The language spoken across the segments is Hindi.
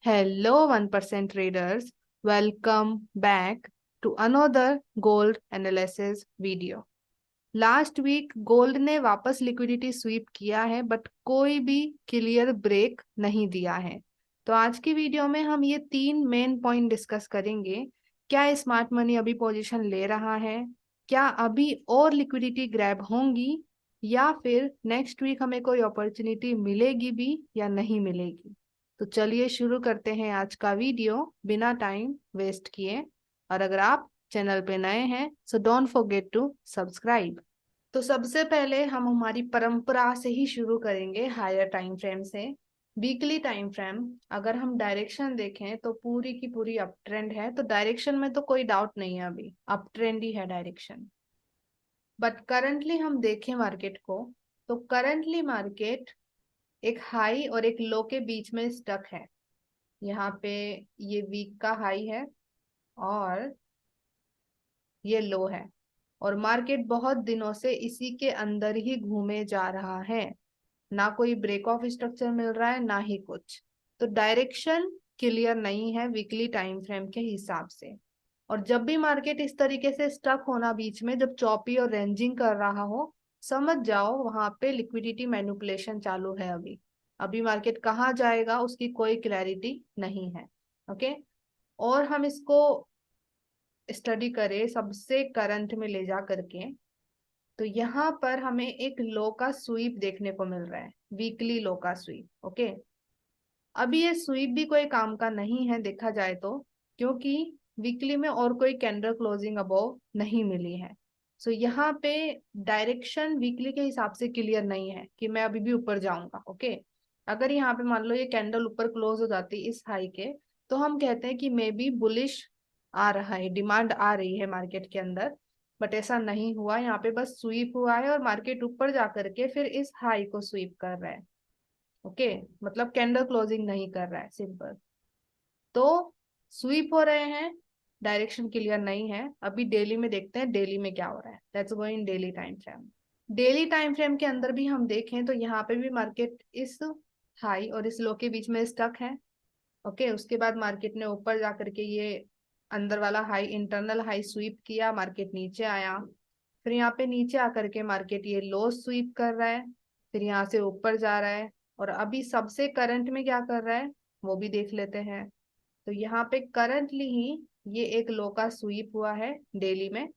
Hello 1% traders, welcome back to another gold analysis video. Last week gold ने वापस लिक्विडिटी स्वीप किया है बट कोई भी क्लियर ब्रेक नहीं दिया है। तो आज की वीडियो में हम ये 3 मेन पॉइंट डिस्कस करेंगे। क्या स्मार्ट मनी अभी पोजीशन ले रहा है, क्या अभी और लिक्विडिटी ग्रैब होंगी, या फिर नेक्स्ट वीक हमें कोई अपॉर्चुनिटी मिलेगी भी या नहीं मिलेगी। तो चलिए शुरू करते हैं आज का वीडियो बिना टाइम वेस्ट किए। और अगर आप चैनल पे नए हैं so don't forget to subscribe. तो सबसे पहले हम हमारी परंपरा से ही शुरू करेंगे, हायर टाइम फ्रेम से। वीकली टाइम फ्रेम, अगर हम डायरेक्शन देखें तो पूरी की पूरी अप ट्रेंड है। तो डायरेक्शन में तो कोई डाउट नहीं है, अभी अप ट्रेंड ही है डायरेक्शन। बट करंटली हम देखें मार्केट को, तो करंटली मार्केट एक हाई और एक लो के बीच में स्टक है। यहाँ पे ये वीक का हाई है और ये लो है, और मार्केट बहुत दिनों से इसी के अंदर ही घूमे जा रहा है। ना कोई ब्रेक ऑफ स्ट्रक्चर मिल रहा है, ना ही कुछ। तो डायरेक्शन क्लियर नहीं है वीकली टाइम फ्रेम के हिसाब से। और जब भी मार्केट इस तरीके से स्टक होना बीच में, जब चॉपी और रेंजिंग कर रहा हो, समझ जाओ वहां पे लिक्विडिटी मैनिपुलेशन चालू है। अभी अभी मार्केट कहाँ जाएगा उसकी कोई क्लैरिटी नहीं है। ओके, और हम इसको स्टडी करें सबसे करंट में ले जा करके, तो यहाँ पर हमें एक लो का स्वीप देखने को मिल रहा है, वीकली लो का स्वीप। ओके, अभी ये स्वीप भी कोई काम का नहीं है देखा जाए तो, क्योंकि वीकली में और कोई कैंडल क्लोजिंग अबव नहीं मिली है। सो यहाँ पे डायरेक्शन वीकली के हिसाब से क्लियर नहीं है कि मैं अभी भी ऊपर जाऊंगा। ओके, अगर यहाँ पे मान लो ये कैंडल ऊपर क्लोज हो जाती इस हाई के, तो हम कहते हैं कि मे बी बुलिश आ रहा है, डिमांड आ रही है मार्केट के अंदर। बट ऐसा नहीं हुआ, यहाँ पे बस स्वीप हुआ है और मार्केट ऊपर जा करके फिर इस हाई को स्वीप कर रहा है। ओके, मतलब कैंडल क्लोजिंग नहीं कर रहा है, सिंपल। तो स्वीप हो रहे हैं, डायरेक्शन क्लियर नहीं है। अभी डेली में देखते हैं डेली में क्या हो रहा है। Let's go in daily time frame. Daily time frame के अंदर भी हम देखें तो यहाँ पे भी मार्केट इस हाई और इस लो के बीच में स्टक है। ओके, उसके बाद मार्केट ने ऊपर जा करके ये अंदर वाला हाई, इंटरनल हाई स्वीप किया, मार्केट नीचे आया। फिर यहाँ पे नीचे आकर के मार्केट ये लो स्वीप कर रहा है, फिर यहाँ से ऊपर जा रहा है। और अभी सबसे करंट में क्या कर रहा है वो भी देख लेते हैं। तो यहाँ पे करंटली ही ये एक लो का स्वीप हुआ है डेली में,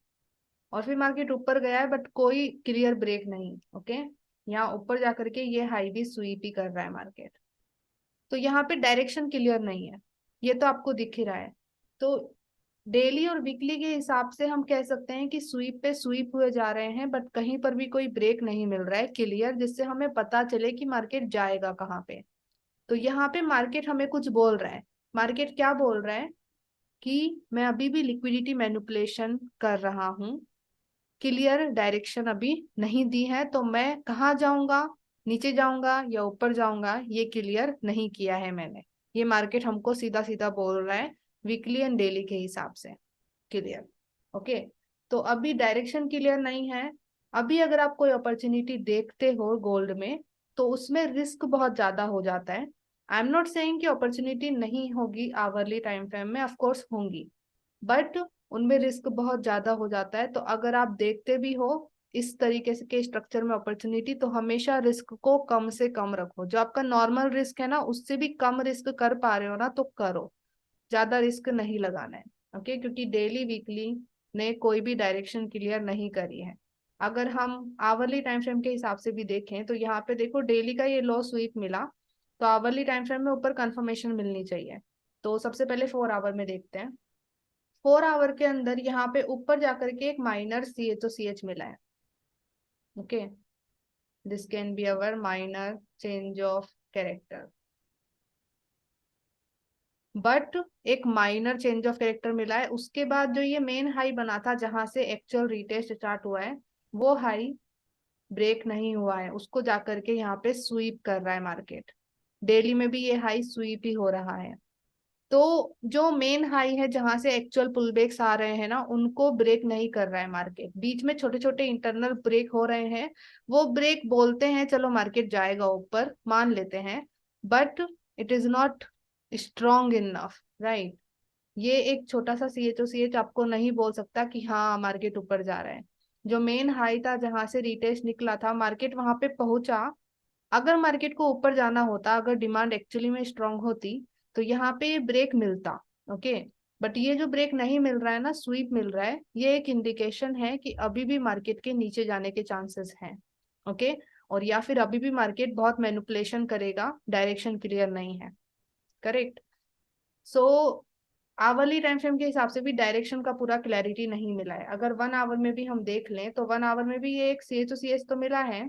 और फिर मार्केट ऊपर गया है बट कोई क्लियर ब्रेक नहीं। ओके, यहाँ ऊपर जाकर के ये हाई भी स्वीप ही कर रहा है मार्केट। तो यहाँ पे डायरेक्शन क्लियर नहीं है, ये तो आपको दिख ही रहा है। तो डेली और वीकली के हिसाब से हम कह सकते हैं कि स्वीप पे स्वीप हुए जा रहे हैं, बट कहीं पर भी कोई ब्रेक नहीं मिल रहा है क्लियर, जिससे हमें पता चले कि मार्केट जाएगा कहाँ पे। तो यहाँ पे मार्केट हमें कुछ बोल रहा है। मार्केट क्या बोल रहा है कि मैं अभी भी लिक्विडिटी मैनिपुलेशन कर रहा हूँ, क्लियर डायरेक्शन अभी नहीं दी है, तो मैं कहाँ जाऊंगा, नीचे जाऊंगा या ऊपर जाऊंगा, ये क्लियर नहीं किया है मैंने। ये मार्केट हमको सीधा सीधा बोल रहा है वीकली एंड डेली के हिसाब से, क्लियर। ओके, तो अभी डायरेक्शन क्लियर नहीं है। अभी अगर आप कोई अपॉर्चुनिटी देखते हो गोल्ड में, तो उसमें रिस्क बहुत ज्यादा हो जाता है। आई एम नॉट सेइंग कि अपॉर्चुनिटी नहीं होगी आवरली टाइम फ्रेम में, ऑफ कोर्स होंगी, बट उनमें रिस्क बहुत ज्यादा हो जाता है। तो अगर आप देखते भी हो इस तरीके से के स्ट्रक्चर में अपॉर्चुनिटी, तो हमेशा रिस्क को कम से कम रखो। जो आपका नॉर्मल रिस्क है ना, उससे भी कम रिस्क कर पा रहे हो ना तो करो, ज्यादा रिस्क नहीं लगाना है। ओके, क्योंकि डेली वीकली ने कोई भी डायरेक्शन क्लियर नहीं करी है। अगर हम आवरली टाइम फ्रेम के हिसाब से भी देखें तो यहाँ पे देखो डेली का ये लो स्वीप मिला, तो आवरली टाइम फ्रेम में ऊपर कंफर्मेशन मिलनी चाहिए। तो सबसे पहले 4 आवर में देखते हैं। 4 आवर के अंदर यहाँ पे ऊपर जाकर के एक minor C H O C H मिला है। Okay, this can be our minor change of character, but एक माइनर चेंज ऑफ कैरेक्टर मिला है। उसके बाद जो ये मेन हाई बना था जहां से एक्चुअल रिटेस्ट स्टार्ट हुआ है, वो हाई ब्रेक नहीं हुआ है, उसको जाकर के यहाँ पे स्वीप कर रहा है मार्केट। डेली में भी ये हाई स्वीप ही हो रहा है। तो जो मेन हाई है जहां से एक्चुअल पुलबैक्स आ रहे हैं ना, उनको ब्रेक नहीं कर रहा है मार्केट। बीच में छोटे छोटे इंटरनल ब्रेक हो रहे हैं, वो ब्रेक बोलते हैं चलो मार्केट जाएगा ऊपर, मान लेते हैं, but it is not strong enough, right. ये एक छोटा सा CHOCH आपको नहीं बोल सकता कि हाँ मार्केट ऊपर जा रहा है। जो मेन हाई था जहां से रिटेस्ट निकला था, मार्केट वहां पे पहुंचा। अगर मार्केट को ऊपर जाना होता, अगर डिमांड एक्चुअली में स्ट्रांग होती, तो यहाँ पे ब्रेक मिलता। ओके, बट ये जो ब्रेक नहीं मिल रहा है ना, स्वीप मिल रहा है, ये एक इंडिकेशन है कि अभी भी मार्केट के नीचे जाने के चांसेस हैं। ओके, और या फिर अभी भी मार्केट बहुत मैनिपुलेशन करेगा, डायरेक्शन क्लियर नहीं है। करेक्ट। सो आवरली टाइम फ्रेम के हिसाब से भी डायरेक्शन का पूरा क्लैरिटी नहीं मिला है। अगर 1 आवर में भी हम देख लें तो 1 आवर में भी ये एक CHOCH तो मिला है।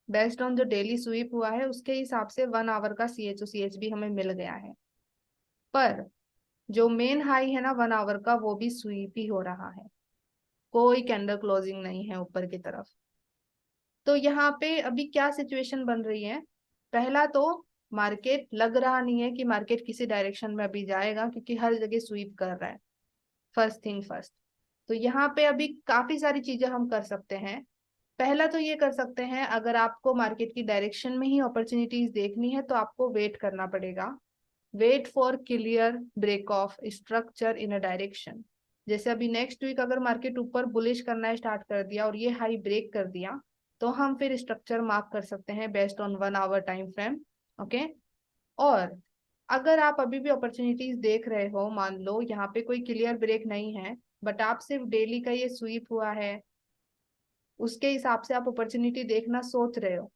बेस्ड ऑन जो डेली स्वीप हुआ है उसके हिसाब से 1 आवर का CHOCH भी हमें मिल गया है। पर जो मेन हाई है ना 1 आवर का, वो भी स्वीप ही हो रहा है, कोई कैंडल क्लोजिंग नहीं है ऊपर की तरफ। तो यहाँ पे अभी क्या सिचुएशन बन रही है? पहला तो मार्केट लग रहा नहीं है कि मार्केट किसी डायरेक्शन में अभी जाएगा, क्योंकि हर जगह स्वीप कर रहा है। फर्स्ट थिंग फर्स्ट, तो यहाँ पे अभी काफी सारी चीजें हम कर सकते हैं। पहला तो ये कर सकते हैं, अगर आपको मार्केट की डायरेक्शन में ही अपॉर्चुनिटीज देखनी है तो आपको वेट करना पड़ेगा। Wait for clear break of structure in a direction. जैसे अभी नेक्स्ट वीक अगर मार्केट ऊपर बुलिश करना स्टार्ट कर दिया और ये हाई ब्रेक कर दिया, तो हम फिर स्ट्रक्चर मार्क कर सकते हैं based on 1 hour time frame. Okay, और अगर आप अभी भी अपॉर्चुनिटीज देख रहे हो, मान लो यहाँ पे कोई क्लियर ब्रेक नहीं है, बट आप सिर्फ डेली का ये स्वीप हुआ है उसके हिसाब से आप अपॉर्चुनिटी देखना सोच रहे हो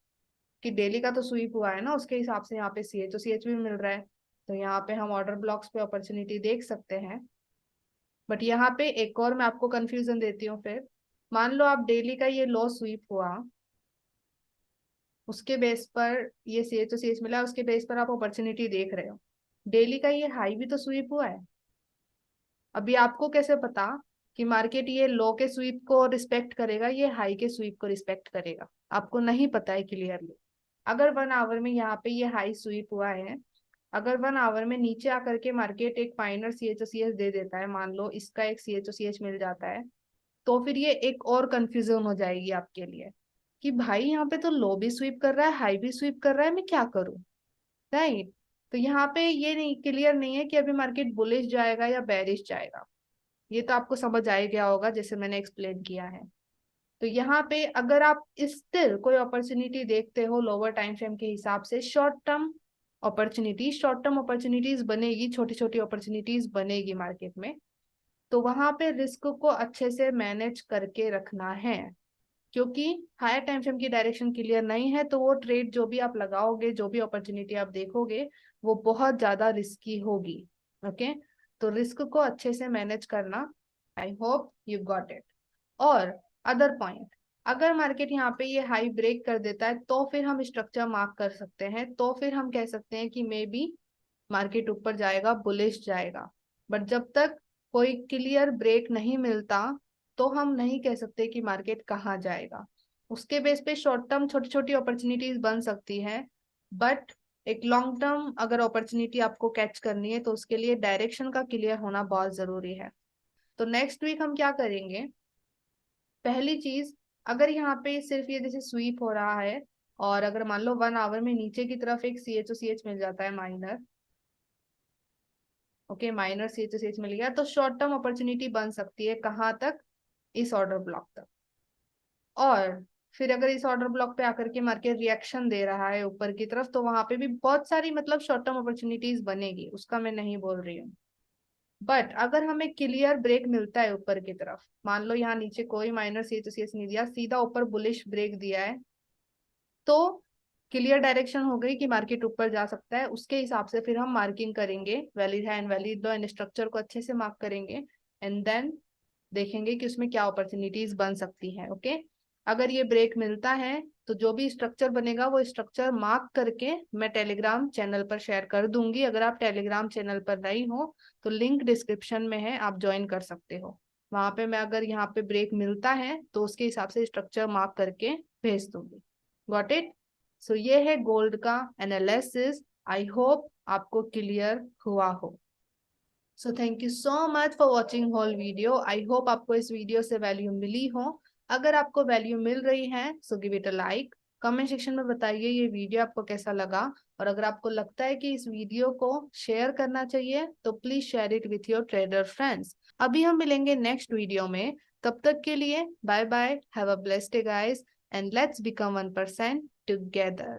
कि डेली का तो स्वीप हुआ है ना, उसके हिसाब से यहाँ पे CHOCH भी मिल रहा है, तो यहाँ पे हम ऑर्डर ब्लॉक्स पे अपॉर्चुनिटी देख सकते हैं। बट यहाँ पे एक और मैं आपको कंफ्यूजन देती हूँ फिर। मान लो आप डेली का ये लो स्वीप हुआ, उसके बेस पर ये CHOCH मिला, उसके बेस पर आप अपॉर्चुनिटी देख रहे हो। डेली का ये हाई भी तो स्वीप हुआ है। अभी आपको कैसे पता कि मार्केट ये लो के स्वीप को रिस्पेक्ट करेगा, ये हाई के स्वीप को रिस्पेक्ट करेगा? आपको नहीं पता है क्लियरली। अगर 1 आवर में यहाँ पे ये हाई स्वीप हुआ है, अगर 1 आवर में नीचे आकर के मार्केट एक माइनर CHOCH दे देता है, मान लो इसका एक CHOCH मिल जाता है, तो फिर ये एक और कंफ्यूजन हो जाएगी आपके लिए कि भाई यहाँ पे तो लो भी स्वीप कर रहा है, हाई भी स्वीप कर रहा है, मैं क्या करूं? राइट। तो यहाँ पे ये नहीं क्लियर नहीं है कि अभी मार्केट बुलिश जाएगा या बेरिश जाएगा। ये तो आपको समझ आ ही गया होगा जैसे मैंने एक्सप्लेन किया है। तो यहाँ पे अगर आप स्टिल कोई अपॉर्चुनिटी देखते हो लोअर टाइम फ्रेम के हिसाब से, शॉर्ट टर्म अपॉर्चुनिटीज बनेगी, छोटी छोटी अपॉर्चुनिटीज बनेगी मार्केट में, तो वहां पे रिस्क को अच्छे से मैनेज करके रखना है। क्योंकि हायर टाइम फ्रेम की डायरेक्शन क्लियर नहीं है, तो वो ट्रेड जो भी आप लगाओगे, जो भी अपॉर्चुनिटी आप देखोगे, वो बहुत ज्यादा रिस्की होगी। ओके, तो रिस्क को अच्छे से मैनेज करना। I hope you got it. और अदर पॉइंट, अगर मार्केट यहाँ पे ये हाई ब्रेक कर देता है तो फिर हम स्ट्रक्चर मार्क कर सकते हैं, तो फिर हम कह सकते हैं कि मे बी मार्केट ऊपर जाएगा, बुलिश जाएगा। बट जब तक कोई क्लियर ब्रेक नहीं मिलता, तो हम नहीं कह सकते कि मार्केट कहाँ जाएगा। उसके बेस पे शॉर्ट टर्म छोटी छोटी अपॉर्चुनिटीज बन सकती है, बट एक लॉन्ग टर्म अगर अपॉर्चुनिटी आपको कैच करनी है तो उसके लिए डायरेक्शन का क्लियर होना बहुत जरूरी है। तो नेक्स्ट वीक हम क्या करेंगे? पहली चीज, अगर यहाँ पे सिर्फ ये जैसे स्वीप हो रहा है और अगर मान लो 1 आवर में नीचे की तरफ एक CHOCH मिल जाता है माइनर, ओके माइनर CHOCH मिल गया, तो शॉर्ट टर्म अपॉर्चुनिटी बन सकती है कहाँ तक? इस ऑर्डर ब्लॉक तक। और फिर अगर इस ऑर्डर ब्लॉक पे आकर के मार्केट रिएक्शन दे रहा है ऊपर की तरफ, तो वहां पे भी बहुत सारी मतलब शॉर्ट टर्म अपॉर्चुनिटीज बनेगी, उसका मैं नहीं बोल रही हूँ। बट अगर हमें क्लियर ब्रेक मिलता है ऊपर की तरफ, मान लो यहाँ नीचे कोई माइनर CHOCH नहीं दिया, सीधा ऊपर बुलिश ब्रेक दिया है, तो क्लियर डायरेक्शन हो गई कि मार्केट ऊपर जा सकता है। उसके हिसाब से फिर हम मार्किंग करेंगे, वैलिड है इनवैलिड लो, एंड स्ट्रक्चर को अच्छे से मार्क करेंगे, एंड देन देखेंगे कि उसमें क्या अपॉर्चुनिटीज बन सकती है। ओके, अगर ये ब्रेक मिलता है तो जो भी स्ट्रक्चर बनेगा वो स्ट्रक्चर मार्क करके मैं टेलीग्राम चैनल पर शेयर कर दूंगी। अगर आप टेलीग्राम चैनल पर नहीं हो तो लिंक डिस्क्रिप्शन में है, आप ज्वाइन कर सकते हो। वहां पे मैं अगर यहाँ पे ब्रेक मिलता है तो उसके हिसाब से स्ट्रक्चर मार्क करके भेज दूंगी। Got it? सो ये है गोल्ड का एनालिसिस। आई होप आपको क्लियर हुआ हो। So thank you so much for watching whole video. I hope आपको इस वीडियो से वैल्यू मिली हो। अगर आपको वैल्यू मिल रही है so give it a like, comment section में बताइए ये वीडियो आपको कैसा लगा, और अगर आपको लगता है कि इस वीडियो को शेयर करना चाहिए तो please share it with your trader friends. अभी हम मिलेंगे नेक्स्ट वीडियो में, तब तक के लिए bye bye, have a blessed day guys, and let's become 1% together.